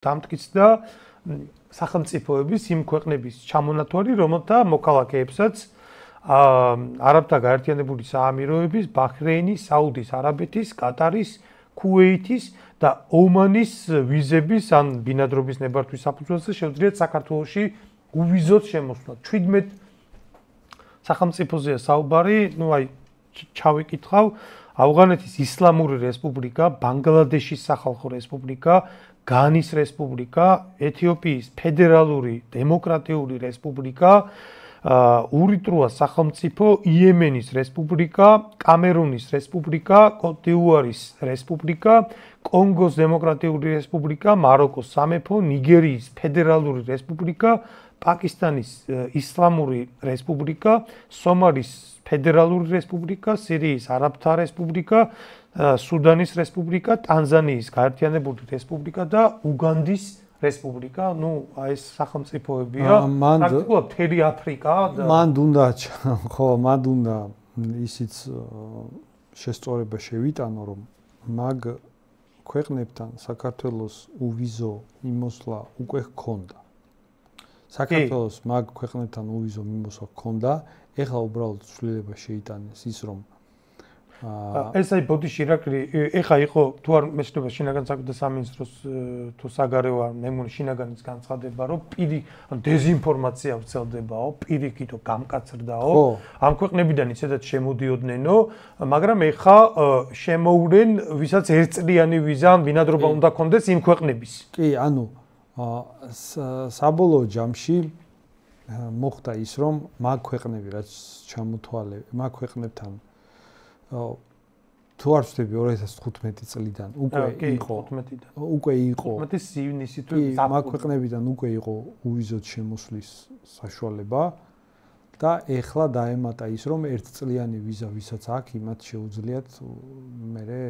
დამტკიცდა სახელმწიფოების იმ ქვეყნების ჩამონათვალი, რომელთა მოქალაქეებსაც არაბთა გაერთიანებული საამიროების, ბაჰრეინის, საუდის არაბეთის, კატარის, ქუვეითის და ომანის ვიზების ან ბინადრობის ნებართვის საფუძველზე შეუძლიათ საქართველოში უვიზოთ შემოსვლა. 17 სახელმწიფოზეა საუბარი, ჩავიკითხავ, ავღანეთის ისლამური რესპუბლიკა, ბანგლადეშის სახალხო რესპუბლიკა, განის რესპუბლიკა, ეთიოპიის ფედერალური დემოკრატიული რესპუბლიკა, ურიტრუას სახელმწიფო, იემენის რესპუბლიკა, კამერუნის რესპუბლიკა, კოტ-დ'ივუარის რესპუბლიკა, კონგოს დემოკრატიული რესპუბლიკა, მაროკოს სამეფო, ნიგერიის ფედერალური რესპუბლიკა, პაკისტანის ისლამური რესპუბლიკა, სომალის ფედერალური რესპუბლიკა, სირიის არაბთა რესპუბლიკა, სუდანის რესპუბლიკა, ტანზანიის გაერთიანებული რესპუბლიკა და უგანდის რესპუბლიკა, ეს სახელმწიფოებია, პრაქტიკულად მთელი აფრიკა და მან უნდა ისიც შესწორება შევიტანო, რომ მაგ ქვეყნებთან საქართველოს უვიზო მიმოსვლა უკვე ჰქონდა. საქართველოს მაგ ქვეყნებთან უვიზო მიმოსვლა ჰქონდა, ეხლა უბრალოდ ცვლილება შეიტანეს ის, რომ ეს ბოდიში ირაკლი ეხა იყო თუ არ მეცნობა შინაგან საქმეთა სამინისტროს თუ საგარეო მე მგონი შინაგანის განცხადება რომ დეზინფორმაცია ვრცელდებაო, პირიქითო გამკაცრდაო, ამ ქვეყნებიდან ისედაც შემოდიოდნენო, მაგრამ ეხა შემოვლენ ვისაც ერთწლიანი ვიზა ან ბინადრობა უნდა კონდეს იმ ქვეყნების. კი, საბოლოო ჯამში მოხდა ის, რომ მაგ ქვეყნები რაც ჩამოთვალე, მაგ ქვეყნებთან თუ არ ვცდები 2015 წლიდან უკვე იყო 15 ივნისი თუ მაგ ქვეყნებიდან უკვე იყო უვიზოთ შემოსვლის საშუალება და ეხლა დაემატა ის, რომ ერთწლიანი ვიზა ვისაც აქვს, იმათ შეუძლიათ მერე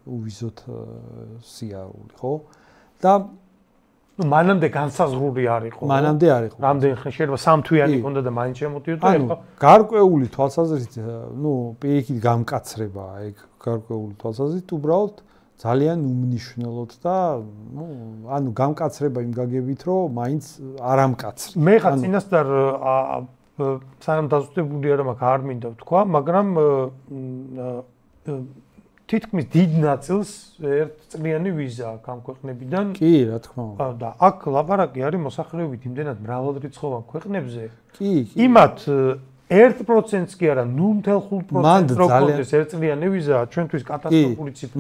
უვიზოთ სიარული, ხო? და მანამდე განსაზღვრული არ იყო. მანამდე არ იყო. რამდენი ხანი შეიძლება 3 თვიანი ჰქონდა და მაინც შემოდიოდა ეხლა. გარკვეული თვალსაზრისით, პირიქით გამკაცრებაა ეგ გარკვეული თვალსაზრისით, უბრალოდ ძალიან უმნიშვნელოდ და გამკაცრება იმ გაგებით, რომ მაინც არ ამკაცრ. მე ხა წინასწარ სანამ დაზუსტებული არ მაქვს არ მინდა ვთქვა, მაგრამ თითქმის დიდ ნაწილს ერთწლიანი ვიზა აქვს ამ ქვეყნებიდან. კი, რა თქმა უნდა. და აქ ლაპარაკი არის მოსახლეობით იმდენად მრავალრიცხოვან ქვეყნებზე. კი. იმათ 1%-ს კი არა, 0.5% რო კონდეს ერთწლიანი ვიზა, ჩვენთვის კატასტროფული ციფრა.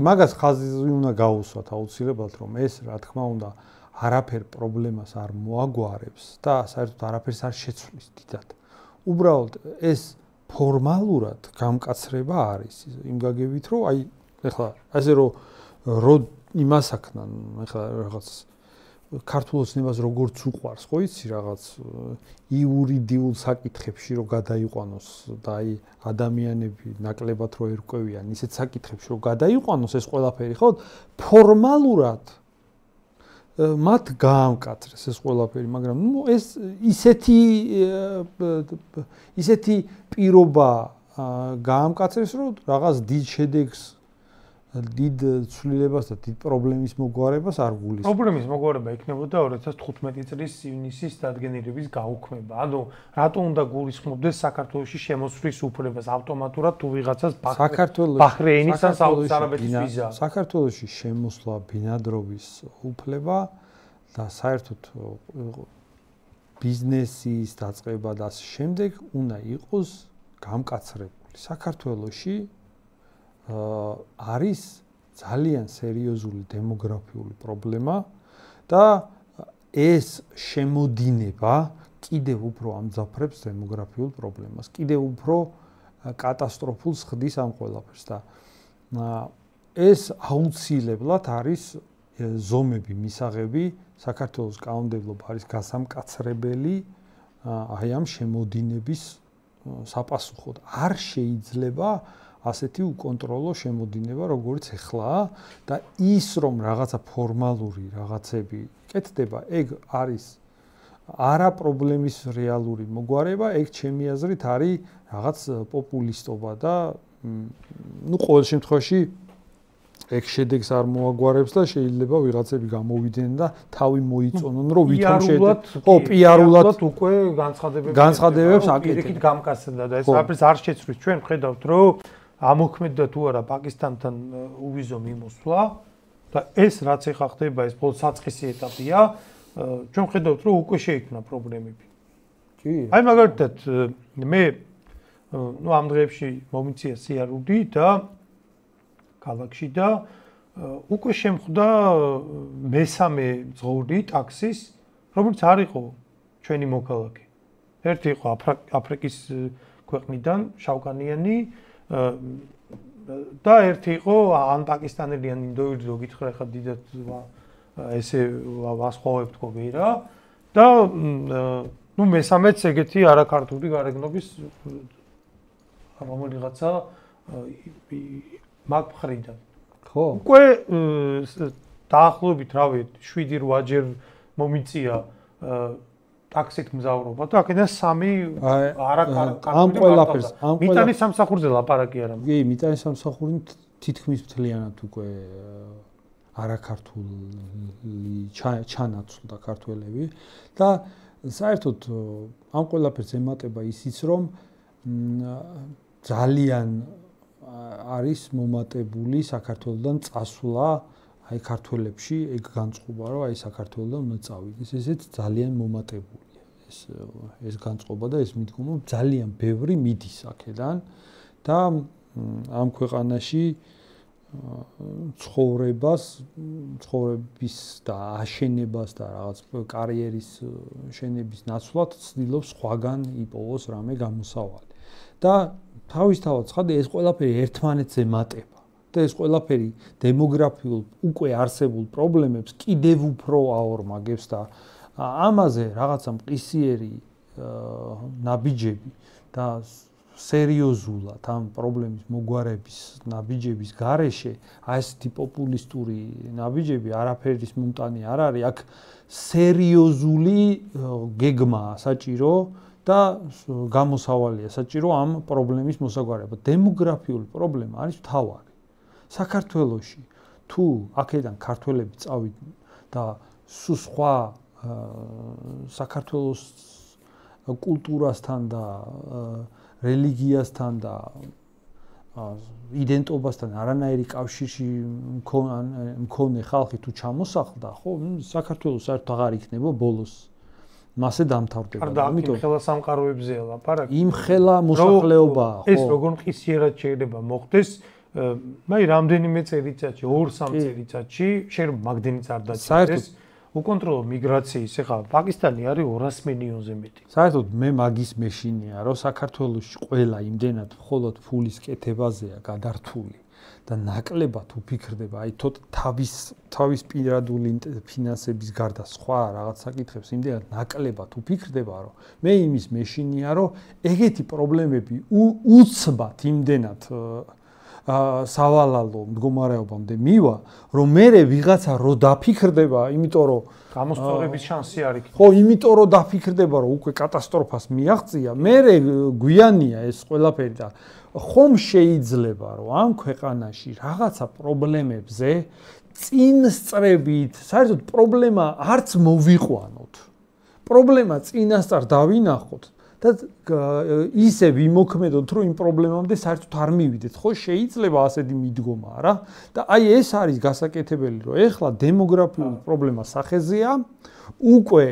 მაგას ხაზი უნდა გაუსვათ აუცილებლად, რომ ეს რა თქმა უნდა არაფერ პრობლემას არ მოაგვარებს და საერთოდ არაფერს არ შეცვლის დიდად. უბრალოდ ეს ფორმალურად გამკაცრება არის იმ გაგებით, რომ ეხლა ასე რომ იმას აქნან, ეხლა რაღაც ქართულ ოცნებას როგორც უყვარს, ხო იცი, რაღაც იურიდიულ საკითხებში რომ გადაიყვანოს და ადამიანები ნაკლებად რო ერკვევიან ისეთ საკითხებში რომ გადაიყვანოს ეს ყველაფერი, ხო? ფორმალურად მათ გაამკაცრეს ეს ყველაფერი, მაგრამ ეს ისეთი პირობა გაამკაცრეს, რომ რაღაც დიდ შედეგს, დიდ ცვლილებას და დიდ პრობლემის მოგვარებას არ გულისხმობს. პრობლემის მოგვარება იქნებოდა 2015 წლის ივნისის დადგენილების გაუქმება. ანუ რატო უნდა გულისხმობდეს საქართველოში შემოსვლის უფლებას ავტომატურად თუ ვიღაცას ბაჰრეინის ან საუდის არაბეთის ვიზა. საქართველოში შემოსვლა, ბინადრობის უფლება და საერთოდ ბიზნესის დაწყება და ამ შემდეგ უნდა იყოს გამკაცრებული. საქართველოში არის ძალიან სერიოზული დემოგრაფიული პრობლემა და ეს შემოდინება კიდევ უფრო ამძაფრებს დემოგრაფიულ პრობლემას, კიდევ უფრო კატასტროფულს ხდის ამ ყველაფერს და ეს აუცილებლად არის ზომები, მისაღები, საქართველოს კანონმდებლობა არის გასამკაცრებელი აი ამ შემოდინების საპასუხოდ. არ შეიძლება ასეთი უკონტროლო შემოდინება, როგორც ეხლაა და ის რომ რაღაცა ფორმალური რაღაცები კეთდება, ეგ არის არა პრობლემის რეალური მოგვარება, ეგ ჩემი აზრით არის რაღაც პოპულისტობა და ყოველ შემთხვევაში ეგ შედეგს არ მოაგვარებს და შეიძლება ვიღაცები გამოვიდნენ და თავი მოიწონონ, რომ ვითომ პიარულად უკვე განცხადებებს აკეთებენ. გამკაცდა და ეს არაფერს არ შეცვლის. ჩვენ ვხედავთ, რომ ამოქმედდა თუ არა პაკისტანთან უვიზო მიმოსვლა და ეს რაც ეხა ხდება, ეს ბოლო საწყისი ეტაპია, ჩვენ ვხედავთ, რომ უკვე შეიქმნა პრობლემები. კი. აი მაგალითად მე ამ დღეებში მომიწია სიარული და ქალაქში და უკვე შემხვდა მესამე ძღოლი ტაქსის, რომელიც არ იყო ჩვენი მოქალაქე. ერთი იყო აფრიკის ქვეყნიდან, შავკანიანი და ერთი იყო ან პაკისტანელი ან ინდოელი, რო გითხრა ხა დიდად ესე ვასხოვებ თქო ვერა და მესამეც ეგეთი არაქართული გარეგნობის რომელიღაცა მაგ მხრიდან. ხო. უკვე დაახლოებით, რავი, 7-8 ჯერ მომიწია ტაქსით მგზავრობა და აქედან 3 ამ ყველაფერს მიტანის სამსახურზე ლაპარაკი არა. კი, მიტანის სამსახური თითქმის მთლიანად უკვე არაქართული ჩანაცვლდა ქართველები და საერთოდ ამ ყველაფერს ემატება ისიც, რომ ძალიან არის მომატებული საქართველოსდან წასვლა აი ქართველებში ეგ განწყობა რომ აი საქართველოსდან უნდა წავიდეს ესეც ძალიან მომატებულია ეს განწყობა და ეს მიდგომა ძალიან ბევრი მიდის აქედან და ამ ქვეყანაში ცხოვრების და აშენებას და რაღაც კარიერის შენების ნაცვლად ცდილობს სხვაგან იპოვოს რამე გამოსავალი და თავისთავად ცხადია ეს ყველაფერი ერთმანეთზე მატება და ეს ყველაფერი დემოგრაფიულ უკვე არსებულ პრობლემებს კიდევ უფრო აორმაგებს და ამაზე რაღაცა მყისიერი ნაბიჯები და სერიოზულად ამ პრობლემის მოგვარების ნაბიჯების გარეშე აი ესეთი პოპულისტური ნაბიჯები არაფერის მომტანი არ არის აქ სერიოზული გეგმაა საჭირო და გამოსავალია საჭირო ამ პრობლემის მოსაგვარება. დემოგრაფიული პრობლემა არის მთავარი. საქართველოში თუ აქედან ქართველები წავიდნენ და სხვა საქართველოს კულტურასთან და რელიგიასთან და იდენტობასთან არანაირი კავშირში მქონე ხალხი თუ ჩამოსახლდა, ხო, საქართველოს საერთოდ აღარ იქნება ბოლოს. მასე დამთავრდება. ამიტომ იმხელა სამყაროებზეა ლაპარაკი. იმხელა მოსახლეობაა, ხო. ეს როგორ მყისიერად შეიძლება მოხდეს? მე რამდენიმე წელიწადში, 2-3 წელიწადში, შეიძლება მაგდენიც არ დაჭირდეს. უკონტროლო მიგრაციის, ეხლა პაკისტანი არის 200 მილიონზე მეტი. საერთოდ მე მაგის მეშინია, რომ საქართველოში ყველა იმდენად მხოლოდ ფულის კეთებაზეა გადართული და ნაკლებად უფიქრდება, აი თავის პირადული ფინანსების გარდა სხვა რაღაც საკითხებს იმდენად ნაკლებად უფიქრდება, რომ მე იმის მეშინია, რომ ეგეთი პრობლემები უცბად იმდენად სავალალო მდგომარეობამდე მივა, რომ მე ვიღაცა რო დაფიქრდება, იმიტომ რომ გამოსწორების შანსი არ იქნება. ხო, იმიტომ რომ დაფიქრდება, რომ უკვე კატასტროფას მიაღწია, მე გვიანია ეს ყველაფერი და ხომ შეიძლება, რომ ამ ქვეყანაში რაღაცა პრობლემებზე წინ სწრებით, საერთოდ პრობლემა არც მოვიყვანოთ. პრობლემა წინასწარ დავინახოთ და ისე ვიმოქმედოთ, რომ იმ პრობლემამდე საერთოდ არ მივიდეთ. ხო, შეიძლება ასეთი მიდგომა, რა? და აი ეს არის გასაკეთებელი, რომ ეხლა დემოგრაფიული პრობლემა სახეზეა, უკვე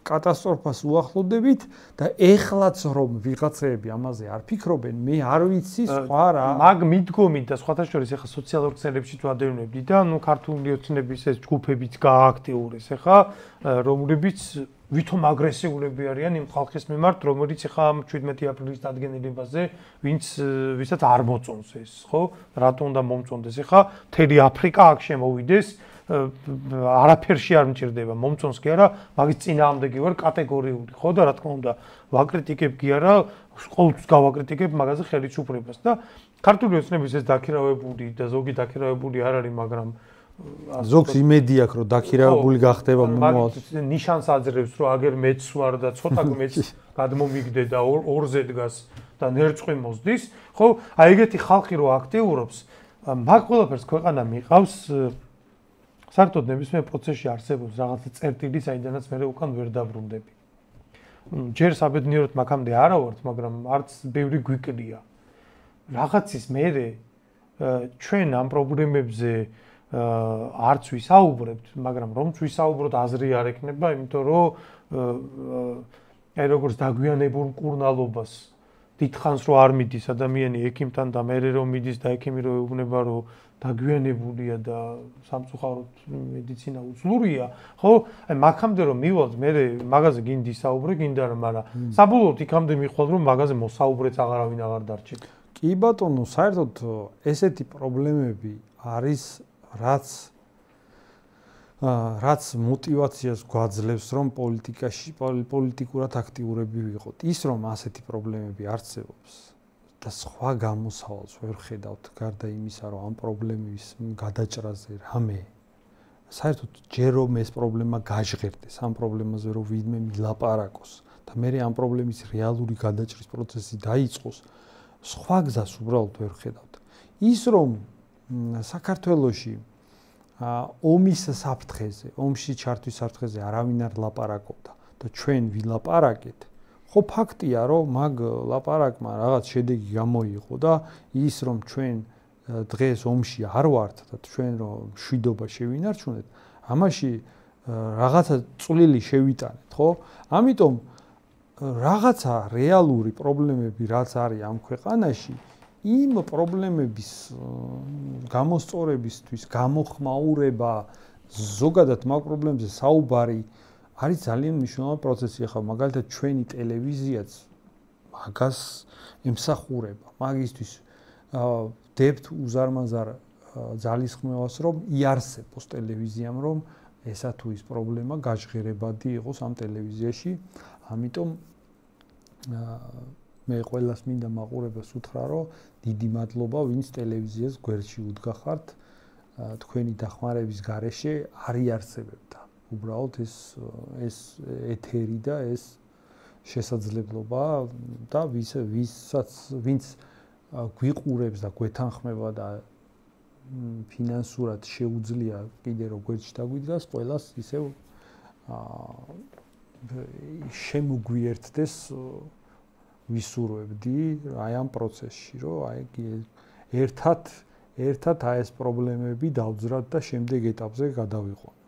კატასტროფას უახლოვდებით და ეხლაც რომ ვიღაცეები ამაზე არ ფიქრობენ, მე არ ვიცი სხვა რა. მაგ მიდგომით და სხვათა შორის ეხლა სოციალურ ქსელებში თუ ადევნებდი და ქართული ოცნების ეს ჯგუფებიც გააქტიურეს ეხლა, რომლებიც ვითომ აგრესიულები არიან იმ ხალხის მიმართ, რომელიც ეხლა 17 აპრილის დადგენილებაზე, ვისაც არ მოწონს ეს, ხო? რატომ უნდა მომწონდეს? ეხლა მთელი აფრიკა აქ შემოვიდეს, არაფერში არ მჭირდება, მომწონს კი არა, მაგის წინააღმდეგი ვარ კატეგორიული, ხო და რა თქმა უნდა, ვაკრიტიკებ კი არა, ყოველთვის გავაკრიტიკებ მაგაზე ხელისუფლებას და ქართული ოცნების ეს დაქირავებული და ზოგი დაქირავებული არ არის, მაგრამ ზოგს იმედი აქვს, რომ დაქირავებული გახდება მომავალში. ნიშანს აძლევს, რომ აგერ მეც ვარ და ცოტა მეც გადმომიგდე და ორზე დგას და ნერწყვი მოსდის, ხო? აი ეგეთი ხალხი რო აქტიურობს, მაგ ყველაფერს ქვეყანა მიყავს საერთოდ ნებისმიერ პროცესში არსებობს რაღაცა წერტილი, საიდანაც მე უკან ვერ დაბრუნდები. ჯერ საბედნიეროდ მაგამდე არა ვართ, მაგრამ არც ბევრი გვიკლია. რაღაცის მერე ჩვენ ამ პრობლემებზე არც ვისაუბრებთ, მაგრამ რომც ვისაუბროთ აზრი არ ექნება, იმიტომ რომ აი როგორც დაგვიანებულ მკურნალობას დიდხანს რო არ მიდის ადამიანი ექიმთან და მერე რომ მიდის და ექიმი რო ეუბნება რომ დაგვიანებულია და სამწუხაროდ მედიცინა უძლურია, ხო? აი მაგამდე რომ მივალთ, მე მაგაზე გინდი საუბრე, გინდა რა, მაგრამ საბოლოოდ იქამდე მიხვალ რომ მაგაზე მოსაუბრეც აღარავინ აღარ დარჩით. კი ბატონო, საერთოდ ესეთი პრობლემები არის, რაც мотивაციას გვაძლევს რომ პოლიტიკურად აქტიურები ვიყოთ. ის რომ ასეთი პრობლემები არსებობს და სხვა გამოსავალს ვერ ხედავთ გარდა იმისა, რომ ამ პრობლემის გადაჭრაზე რამე საერთოდ ჯერ რომ ეს პრობლემა გაჟღერდეს, ამ პრობლემაზე რომ ვინმე მილაპარაკოს და მე ამ პრობლემის რეალური გადაჭრის პროცესი დაიწყოს, სხვა გზას უბრალოდ ვერ ხედავთ. ის რომ საქართველოში ომის საფრთხეზე, ომში ჩართვის საფრთხეზე არავინ არ ლაპარაკობდა და ჩვენ ვილაპარაკეთ. ხო ფაქტია, რომ მაგ ლაპარაკმა რაღაც შედეგი გამოიღო და ის რომ ჩვენ დღეს ომში არ ვართ და ჩვენ რომ მშვიდობა შევინარჩუნეთ, ამაში რაღაცა წვლილი შევიტანეთ, ხო? ამიტომ რაღაცა რეალური პრობლემები რაც არის ამ ქვეყანაში, იმ პრობლემების გამოსწორებისთვის, გამოხმაურება, ზოგადად მაგ პრობლემებზე საუბარი არის ძალიან მნიშვნელოვანი პროცესი. ახლა მაგალითად ჩვენი ტელევიზიაც მაგას ემსახურება. მაგისთვის დებთ უზარმაზარ ძალისხმევას, რომ იარსებოს ტელევიზიამ, რომ ესა თუ ის პრობლემა გაჟღერებადი იყოს ამ ტელევიზიაში. ამიტომ მე ყველას მინდა მაყურებელს უთხრა, რომ დიდი მადლობა, ვინც ტელევიზიას გვერდში უდგახართ, თქვენი დახმარების გარეშე არ იარსებებდა. უბრალოდ ეს ეთერი და ეს შესაძლებლობა და ვინც გვიყურებს და გვეთანხმება და ფინანსურად შეუძლია კიდე რომ გვერდში დაგვიდგას, ყველას ისევ შემოგვიერთდეს ვისურვებდი აი ამ პროცესში, რომ აი ერთად აი ეს პრობლემები დავძრათ და შემდეგ ეტაპზე გადავიყვანოთ.